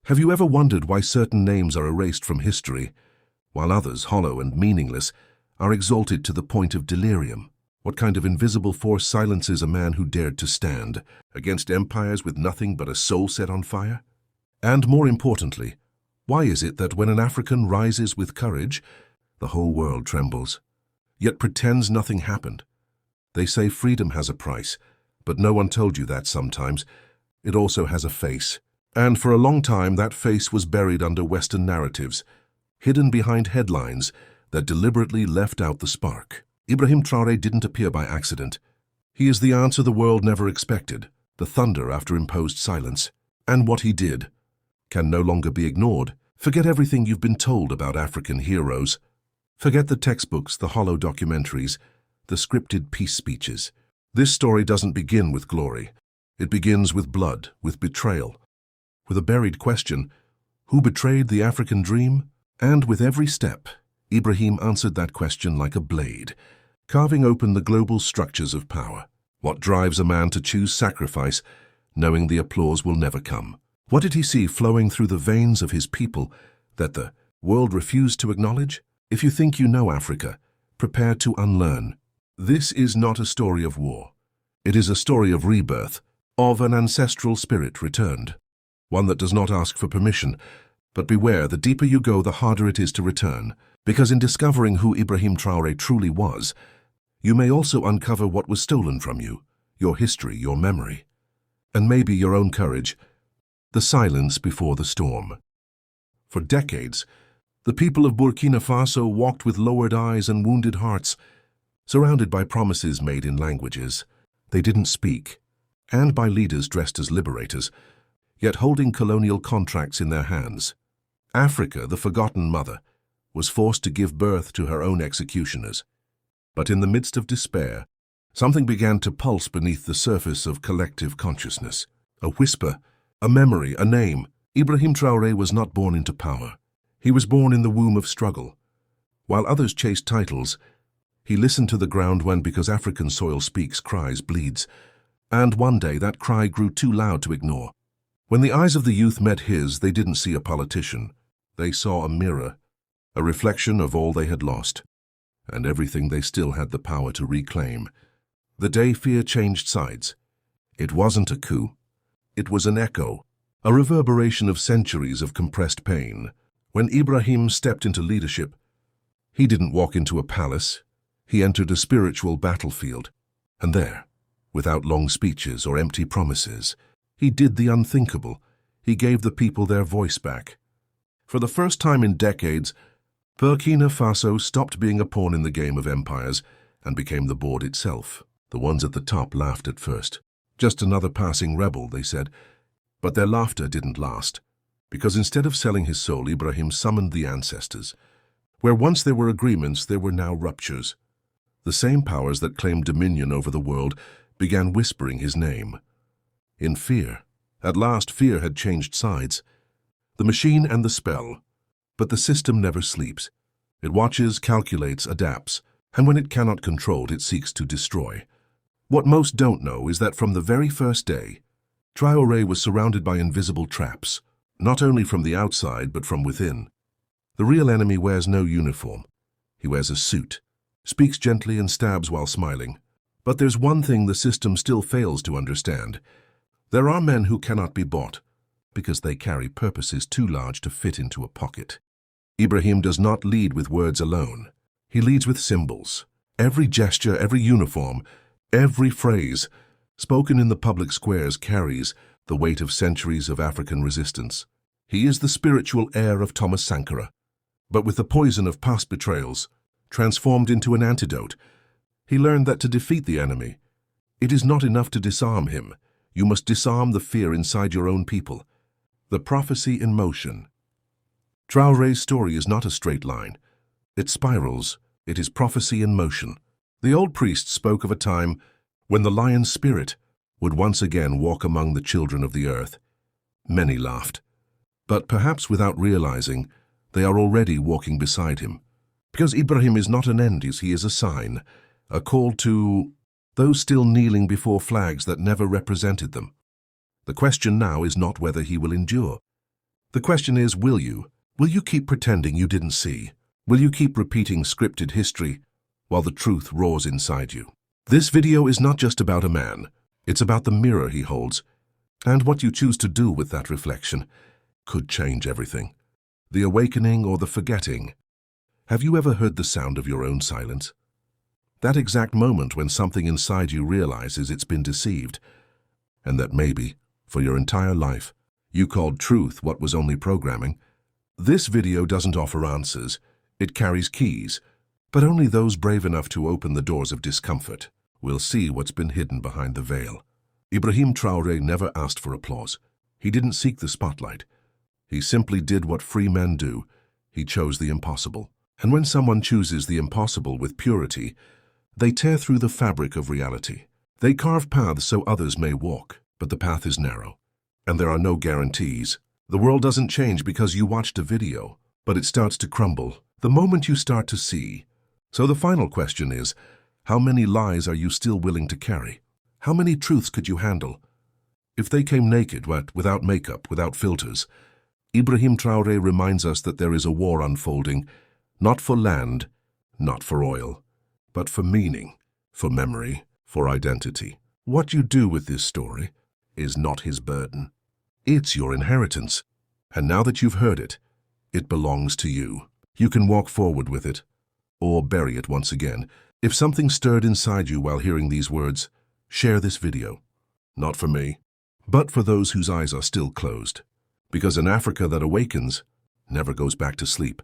Have you ever wondered why certain names are erased from history, while others, hollow and meaningless, are exalted to the point of delirium? What kind of invisible force silences a man who dared to stand against empires with nothing but a soul set on fire? And more importantly, why is it that when an African rises with courage, the whole world trembles, yet pretends nothing happened? They say freedom has a price, but no one told you that sometimes. It also has a face. And for a long time that face was buried under Western narratives, hidden behind headlines that deliberately left out the spark. Ibrahim Traoré didn't appear by accident. He is the answer the world never expected, the thunder after imposed silence. And what he did can no longer be ignored. Forget everything you've been told about African heroes. Forget the textbooks, the hollow documentaries, the scripted peace speeches. This story doesn't begin with glory. It begins with blood, with betrayal, with a buried question: who betrayed the African dream? And with every step, Ibrahim answered that question like a blade, carving open the global structures of power. What drives a man to choose sacrifice, knowing the applause will never come? What did he see flowing through the veins of his people that the world refused to acknowledge? If you think you know Africa, prepare to unlearn. This is not a story of war. It is a story of rebirth, of an ancestral spirit returned. One that does not ask for permission, but beware, the deeper you go, the harder it is to return, because in discovering who Ibrahim Traoré truly was, you may also uncover what was stolen from you, your history, your memory, and maybe your own courage, the silence before the storm. For decades, the people of Burkina Faso walked with lowered eyes and wounded hearts, surrounded by promises made in languages they didn't speak, and by leaders dressed as liberators, yet holding colonial contracts in their hands. Africa, the forgotten mother, was forced to give birth to her own executioners. But in the midst of despair, something began to pulse beneath the surface of collective consciousness. A whisper, a memory, a name. Ibrahim Traoré was not born into power. He was born in the womb of struggle. While others chased titles, he listened to the ground when, because African soil speaks, cries, bleeds. And one day that cry grew too loud to ignore. When the eyes of the youth met his, they didn't see a politician. They saw a mirror, a reflection of all they had lost, and everything they still had the power to reclaim. The day fear changed sides. It wasn't a coup. It was an echo, a reverberation of centuries of compressed pain. When Ibrahim stepped into leadership, he didn't walk into a palace. He entered a spiritual battlefield. And there, without long speeches or empty promises, he did the unthinkable. He gave the people their voice back. For the first time in decades, Burkina Faso stopped being a pawn in the game of empires and became the board itself. The ones at the top laughed at first. Just another passing rebel, they said. But their laughter didn't last, because instead of selling his soul, Ibrahim summoned the ancestors. Where once there were agreements, there were now ruptures. The same powers that claimed dominion over the world began whispering his name. In fear. At last, fear had changed sides. The machine and the spell. But the system never sleeps. It watches, calculates, adapts, and when it cannot control, it seeks to destroy. What most don't know is that from the very first day, Traoré was surrounded by invisible traps, not only from the outside but from within. The real enemy wears no uniform. He wears a suit, speaks gently and stabs while smiling. But there's one thing the system still fails to understand. There are men who cannot be bought, because they carry purposes too large to fit into a pocket. Ibrahim does not lead with words alone. He leads with symbols. Every gesture, every uniform, every phrase spoken in the public squares carries the weight of centuries of African resistance. He is the spiritual heir of Thomas Sankara, but with the poison of past betrayals, transformed into an antidote. He learned that to defeat the enemy, it is not enough to disarm him. You must disarm the fear inside your own people. The prophecy in motion. Traoré's story is not a straight line. It spirals. It is prophecy in motion. The old priest spoke of a time when the lion spirit would once again walk among the children of the earth. Many laughed, but perhaps without realizing, they are already walking beside him. Because Ibrahim is not an end, he is a sign, a call to those still kneeling before flags that never represented them. The question now is not whether he will endure, The question is, will you? Will you keep pretending you didn't see? Will you keep repeating scripted history while the truth roars inside you? This video is not just about a man. It's about the mirror he holds, and what you choose to do with that reflection could change everything. The awakening or the forgetting. Have you ever heard the sound of your own silence? That exact moment when something inside you realizes it's been deceived, and that maybe, for your entire life, you called truth what was only programming. This video doesn't offer answers. It carries keys, but only those brave enough to open the doors of discomfort will see what's been hidden behind the veil. Ibrahim Traoré never asked for applause. He didn't seek the spotlight. He simply did what free men do. He chose the impossible. And when someone chooses the impossible with purity, they tear through the fabric of reality. They carve paths so others may walk, but the path is narrow, and there are no guarantees. The world doesn't change because you watched a video, but it starts to crumble the moment you start to see. So the final question is, how many lies are you still willing to carry? How many truths could you handle? If they came naked, without makeup, without filters, Ibrahim Traoré reminds us that there is a war unfolding, not for land, not for oil, but for meaning, for memory, for identity. What you do with this story is not his burden. It's your inheritance. And now that you've heard it, it belongs to you. You can walk forward with it, or bury it once again. If something stirred inside you while hearing these words, share this video. Not for me, but for those whose eyes are still closed. Because an Africa that awakens never goes back to sleep.